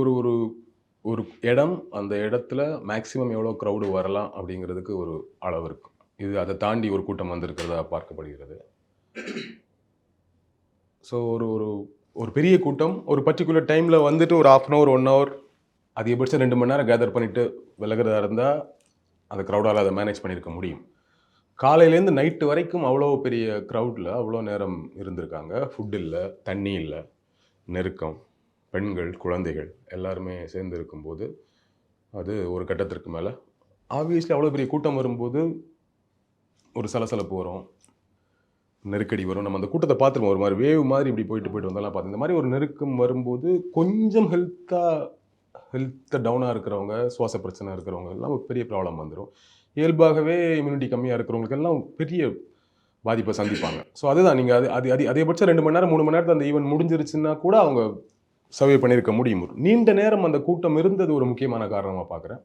ஒரு ஒரு ஒரு இடம், அந்த இடத்துல மேக்ஸிமம் எவ்வளோ க்ரவுடு வரலாம் அப்படிங்கிறதுக்கு ஒரு அளவு இருக்கும். இது அத தாண்டி ஒரு கூட்டம் வந்திருக்கிறதா பார்க்கப்படுகிறது. ஸோ ஒரு ஒரு ஒரு பெரிய கூட்டம் ஒரு பர்ட்டிகுலர் டைம்ல வந்துட்டு ஒரு 1/2 அன் ஹவர், 1 ஹவர் அதிகபட்சம் 2 மணி நேரம் கேதர் பண்ணிட்டு விலகுறதா இருந்தா, அந்த க்ரவுடால அத மேனேஜ் பண்ணியிருக்க முடியும். காலையிலேருந்து நைட்டு வரைக்கும் அவ்வளோ பெரிய க்ரவுட்ல அவ்வளோ நேரம் இருந்திருக்காங்க. ஃபுட் இல்ல, தண்ணி இல்ல, நெருக்கம், பெண்கள், குழந்தைகள் எல்லாருமே சேர்ந்து இருக்கும்போது, அது ஒரு கட்டத்திற்கு மேல ஆப்வியஸ்லி அவ்வளோ பெரிய கூட்டம் வரும்போது, ஒரு சலசலப்பு வரும். நெருக்கடி வரும். நம்ம அந்த கூட்டத்த பார்த்துருப்போம். ஒரு மாரி வேவ் மாரி இப்படி போயிட்டு, போயிட்டு வந்தெல்லாம் பார்த்து இந்த மாரி ஒரு நெருக்கம் வரும்போது, கொஞ்சம் ஹெல்த்த டவுனா இருக்கிறவங்க, சுவாச பிரச்சனை இருக்கிறவங்க எல்லாம் ஒரு பெரிய ப்ராப்ளம் வந்துரும். இயல்பாகவே இம்யூனிட்டி கம்மியா இருக்கிறவங்களுக்கெல்லாம் பெரிய பாதிப்ப சந்திப்பாங்க. ஸோ அதுதான் நீங்க அது அது அது அதிகபட்சம் 2 மணி நேரம், 3 மணி நேரத்துல அந்த ஈவென்ட் முடிஞ்சிருச்சுன்னா கூட அவங்க சர்வே பண்ணியிருக்க முடியும். நீண்ட நேரம் அந்த கூட்டம் இருந்தது ஒரு முக்கியமான காரணமா பார்க்குறேன்.